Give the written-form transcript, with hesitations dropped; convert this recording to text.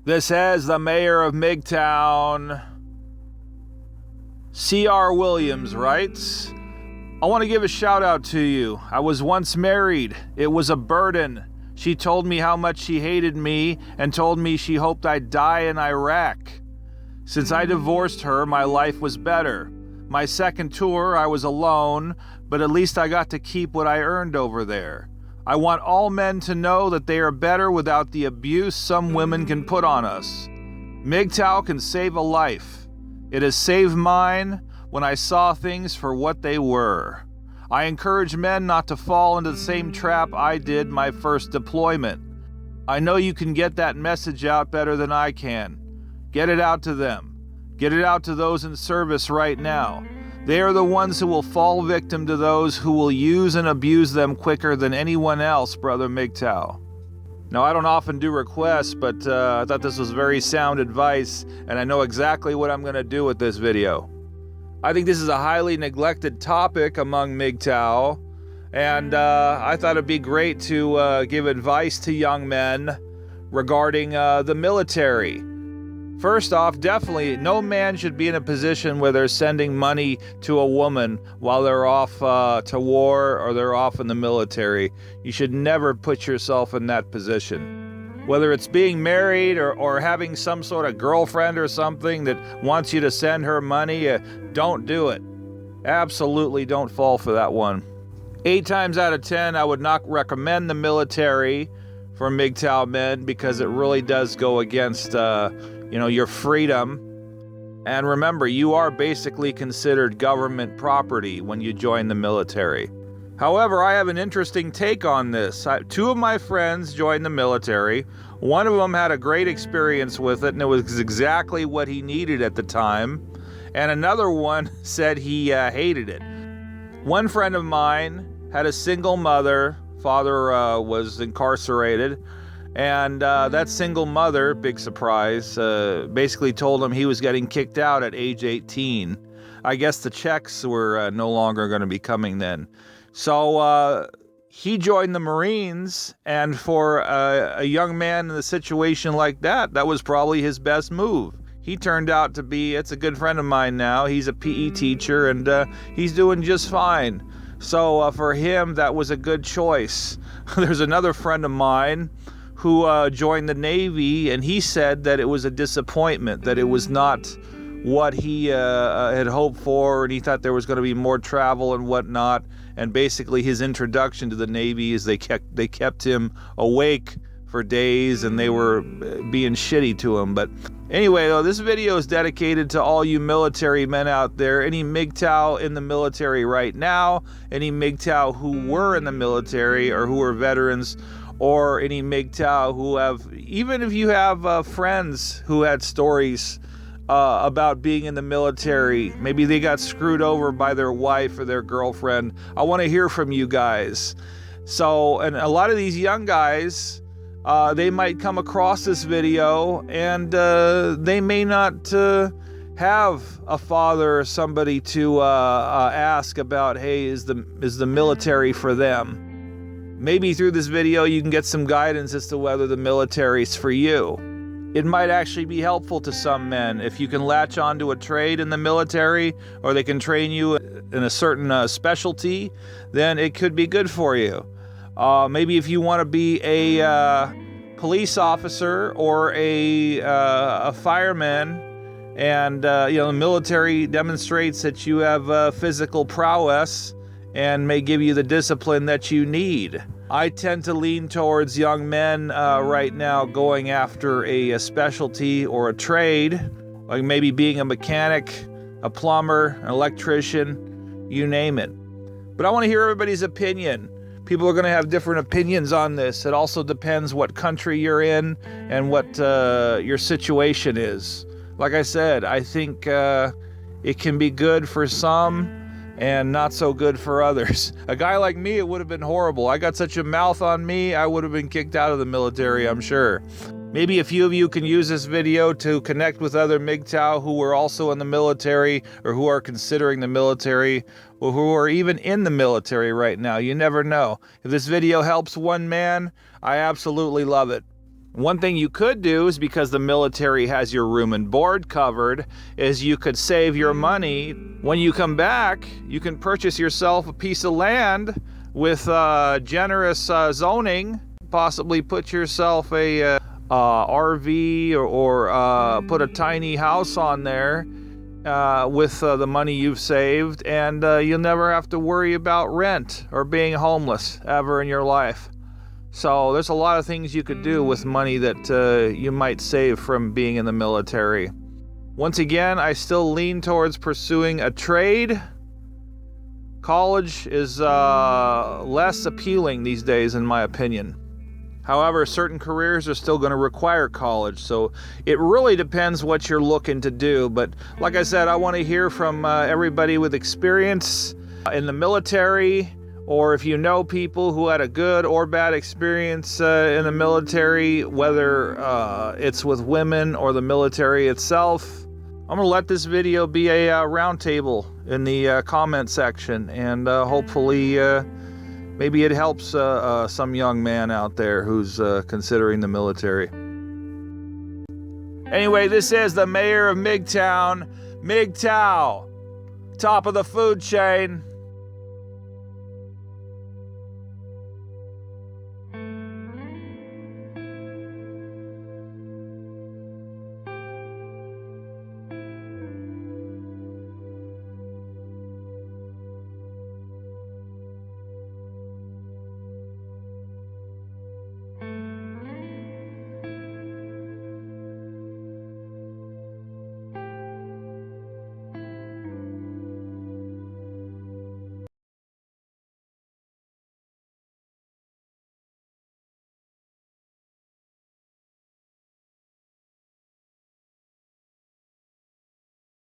This has the mayor of Mgtow, C.R. Williams, writes, I want to give a shout out to you. I was once married. It was a burden. She told me how much she hated me and told me she hoped I'd die in Iraq. Since I divorced her, my life was better. My second tour, I was alone, but at least I got to keep what I earned over there. I want all men to know that they are better without the abuse some women can put on us. Mgtow can save a life. It has saved mine when I saw things for what they were. I encourage men not to fall into the same trap I did my first deployment. I know you can get that message out better than I can. Get it out to them. Get it out to those in service right now. They are the ones who will fall victim to those who will use and abuse them quicker than anyone else, Brother Mgtow. Now, I don't often do requests, but I thought this was very sound advice, and I know exactly what I'm going to do with this video. I think this is a highly neglected topic among Mgtow, and I thought it'd be great to give advice to young men regarding the military. First off, definitely, no man should be in a position where they're sending money to a woman while they're off to war or they're off in the military. You should never put yourself in that position. Whether it's being married or having some sort of girlfriend or something that wants you to send her money, don't do it. Absolutely don't fall for that one. 8 times out of 10, I would not recommend the military for Mgtow men because it really does go against your freedom. And remember, you are basically considered government property when you join the military. However, I have an interesting take on this. 2 of my friends joined the military. One of them had a great experience with it, and it was exactly what he needed at the time. And another one said he hated it. One friend of mine had a single mother. Father was incarcerated. And that single mother, big surprise, basically told him he was getting kicked out at age 18. I guess the checks were no longer going to be coming then. So he joined the Marines, and for a young man in a situation like that, that was probably his best move. He turned out to be, it's a good friend of mine now, he's a PE teacher, and he's doing just fine. So for him, that was a good choice. There's another friend of mine who joined the Navy, and he said that it was a disappointment, that it was not what he had hoped for, and he thought there was going to be more travel and whatnot. And basically his introduction to the Navy is they kept him awake for days, and they were being shitty to him. But anyway, though, this video is dedicated to all you military men out there, any Mgtow in the military right now, any Mgtow who were in the military or who are veterans, or any Mgtow who have, even if you have friends who had stories about being in the military, maybe they got screwed over by their wife or their girlfriend. I want to hear from you guys. So, and a lot of these young guys, they might come across this video, and they may not have a father or somebody to ask about, hey, is the military for them? Maybe through this video you can get some guidance as to whether the military's for you. It might actually be helpful to some men if you can latch onto a trade in the military, or they can train you in a certain specialty, then it could be good for you. Maybe if you want to be a police officer or a fireman, and the military demonstrates that you have physical prowess and may give you the discipline that you need. I tend to lean towards young men right now going after a specialty or a trade, like maybe being a mechanic, a plumber, an electrician, you name it. But I want to hear everybody's opinion. People are going to have different opinions on this. It also depends what country you're in and what your situation is. Like I said, I think it can be good for some and not so good for others. A guy like me, it would have been horrible. I got such a mouth on me, I would have been kicked out of the military, I'm sure. Maybe a few of you can use this video to connect with other Mgtow who were also in the military, or who are considering the military, or who are even in the military right now. You never know. If this video helps one man, I absolutely love it. One thing you could do is, because the military has your room and board covered, is you could save your money. When you come back, you can purchase yourself a piece of land with generous zoning, possibly put yourself a RV or put a tiny house on there with the money you've saved, and you'll never have to worry about rent or being homeless ever in your life. So there's a lot of things you could do with money that you might save from being in the military. Once again, I still lean towards pursuing a trade. College is less appealing these days, in my opinion. However, certain careers are still going to require college, so it really depends what you're looking to do. But like I said, I want to hear from everybody with experience in the military, or if you know people who had a good or bad experience in the military, whether it's with women or the military itself. I'm going to let this video be a roundtable in the comment section, and hopefully maybe it helps some young man out there who's considering the military. Anyway, this is the mayor of Mgtow, Mgtow, top of the food chain.